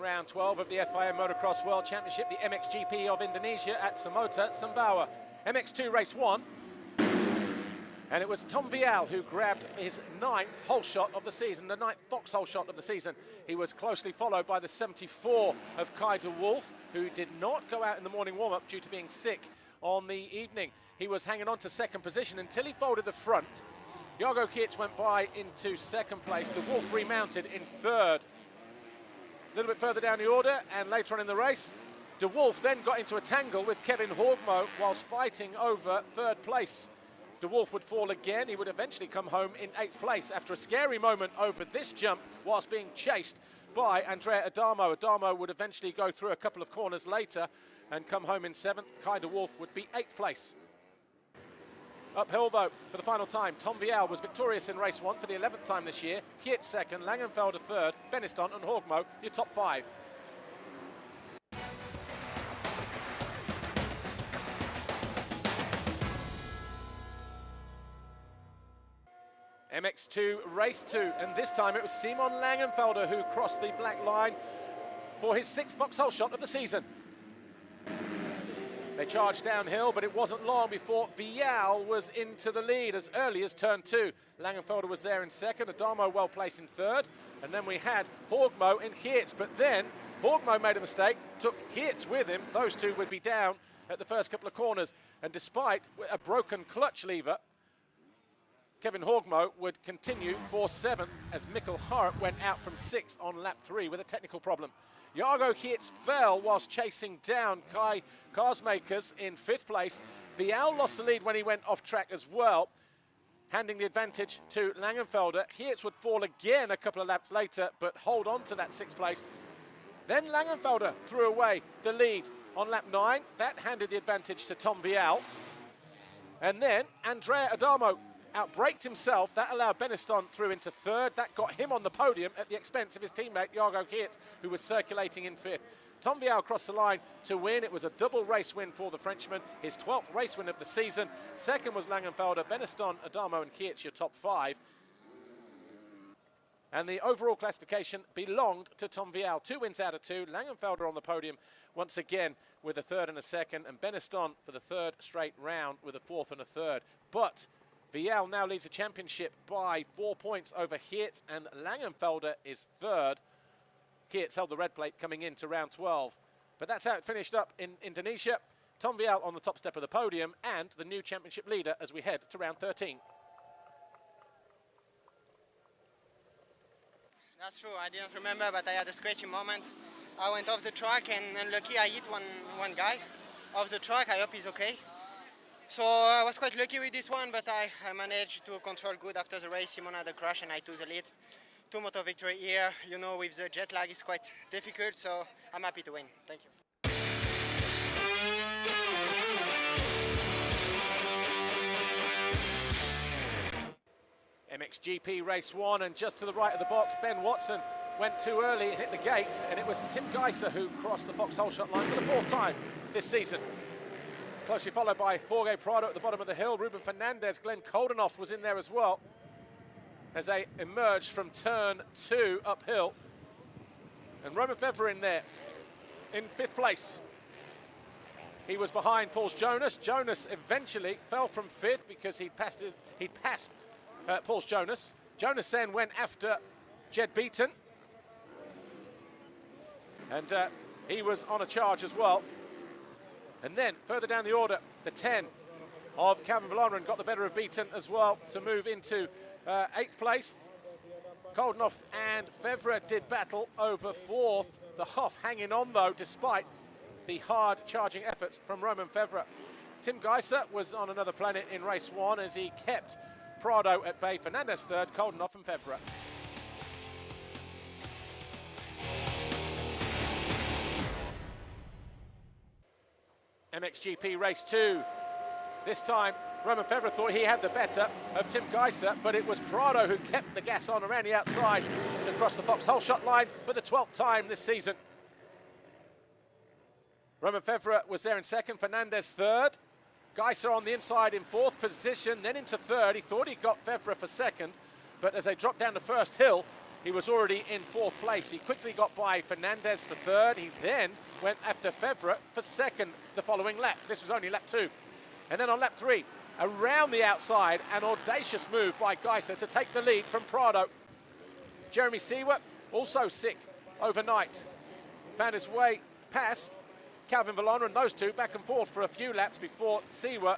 round 12 of the FIM Motocross World Championship, the MXGP of Indonesia at Samota, Sumbawa. MX2 race 1. And it was Tom Vial who grabbed his 9th hole shot of the season, the 9th foxhole shot of the season. He was closely followed by the 74 of Kai de Wolf, who did not go out in the morning warm-up due to being sick on the evening. He was hanging on to second position until he folded the front. Jago Kiets went by into second place. De Wolf remounted in third. A little bit further down the order and later on in the race, De Wolf then got into a tangle with Kevin Horgmo whilst fighting over third place. De Wolf would fall again. He would eventually come home in 8th place after a scary moment over this jump whilst being chased by Andrea Adamo. Adamo would eventually go through a couple of corners later and come home in 7th. Kai de Wolf would be 8th place. Uphill though, for the final time, Tom Vial was victorious in race 1 for the 11th time this year. Kiet second, Langenfelder third, Beniston and Horgmo your top 5. MX2 race 2, and this time it was Simon Langenfelder who crossed the black line for his 6th foxhole shot of the season. They charged downhill, but it wasn't long before Vial was into the lead as early as turn 2. Langenfelder was there in second, Adamo well placed in third, and then we had Horgmo and Geerts, but then Horgmo made a mistake, took Geerts with him. Those two would be down at the first couple of corners, and despite a broken clutch lever, Kevin Horgmo would continue for 7th as Mikkel Hart went out from 6th on lap 3 with a technical problem. Jago Kiets fell whilst chasing down Kai Carsmakers in 5th place. Vial lost the lead when he went off track as well, handing the advantage to Langenfelder. Kiets would fall again a couple of laps later, but hold on to that 6th place. Then Langenfelder threw away the lead on lap 9. That handed the advantage to Tom Vial. And then Andrea Adamo outbraked himself. That allowed Beniston through into 3rd. That got him on the podium at the expense of his teammate Jago Kiets, who was circulating in 5th. Tom Vial crossed the line to win. It was a double race win for the Frenchman, his 12th race win of the season. Second was Langenfelder, Beniston, Adamo and Kiets, your top 5. And the overall classification belonged to Tom Vial. 2 wins out of 2. Langenfelder on the podium once again with a 3rd and a 2nd, and Beniston for the 3rd straight round with a 4th and a 3rd. But Vial now leads the championship by 4 points over Geerts, and Langenfelder is 3rd. Geerts held the red plate coming into round 12. But that's how it finished up in Indonesia. Tom Vial on the top step of the podium and the new championship leader as we head to round 13. That's true, I didn't remember, but I had a scratchy moment. I went off the track and lucky I hit one guy off the track. I hope he's okay. So I was quite lucky with this one, but I managed to control good after the race. Simon had a crash and I took the lead. 2 moto victory here. You know, with the jet lag it's quite difficult, so I'm happy to win. Thank you. MXGP race 1, and just to the right of the box, Ben Watson went too early and hit the gate, and it was Tim Geiser who crossed the foxhole shot line for the 4th time this season. Closely followed by Jorge Prado at the bottom of the hill. Ruben Fernandez, Glenn Koldenoff was in there as well as they emerged from turn 2 uphill. And Roman Fevre in there in 5th place. He was behind Paul Jonas. Jonas eventually fell from 5th because he'd passed Paul Jonas. Jonas then went after Jed Beaton. And he was on a charge as well. And then further down the order, the 10 of Calvin Valoren got the better of Beaton as well to move into 8th place. Koldenoff and Fevre did battle over 4th. The Hoff hanging on though, despite the hard charging efforts from Roman Fevre. Tim Geiser was on another planet in race 1 as he kept Prado at bay. Fernandez 3rd, Koldenoff and Fevre. MXGP race 2. This time, Roman Fevre thought he had the better of Tim Geiser, but it was Prado who kept the gas on around the outside to cross the foxhole shot line for the 12th time this season. Roman Fevre was there in 2nd, Fernandez 3rd. Geiser on the inside in 4th position, then into 3rd. He thought he got Fevre for 2nd, but as they dropped down the first hill, he was already in 4th place. He quickly got by Fernandez for 3rd. He then went after Fevre for 2nd the following lap. This was only lap 2. And then on lap 3, around the outside, an audacious move by Geiser to take the lead from Prado. Jeremy Seawer, also sick overnight, found his way past Calvin Vallona, and those two back and forth for a few laps before Seawer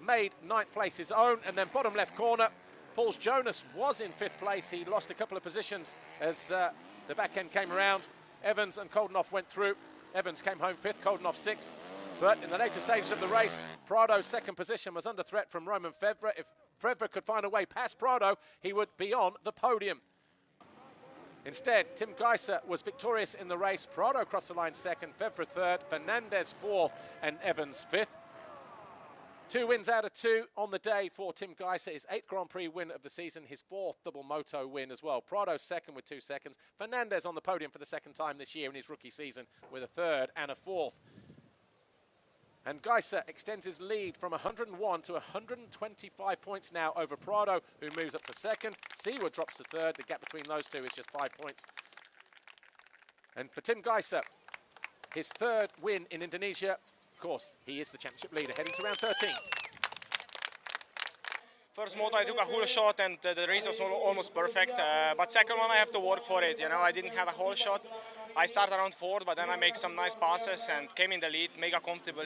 made 9th place his own. And then bottom left corner, Pauls Jonas was in 5th place. He lost a couple of positions as the back end came around. Evans and Koldenoff went through. Evans came home 5th, Koldenoff 6th. But in the later stages of the race, Prado's 2nd position was under threat from Roman Fevre. If Fevre could find a way past Prado, he would be on the podium. Instead, Tim Geiser was victorious in the race. Prado crossed the line 2nd, Fevre 3rd, Fernandez 4th, and Evans 5th. 2 wins out of 2 on the day for Tim Geiser. His 8th Grand Prix win of the season, his 4th double moto win as well. Prado 2nd with 2 seconds. Fernandez on the podium for the 2nd time this year in his rookie season with a 3rd and a 4th. And Geiser extends his lead from 101 to 125 points now over Prado, who moves up to 2nd. Seawood drops to 3rd. The gap between those two is just 5 points. And for Tim Geiser, his 3rd win in Indonesia. Of course, he is the championship leader, heading to round 13. First moto I took a whole shot and the race was almost perfect, but second one I have to work for it, you know, I didn't have a whole shot. I started around 4th, but then I make some nice passes and came in the lead, mega comfortable.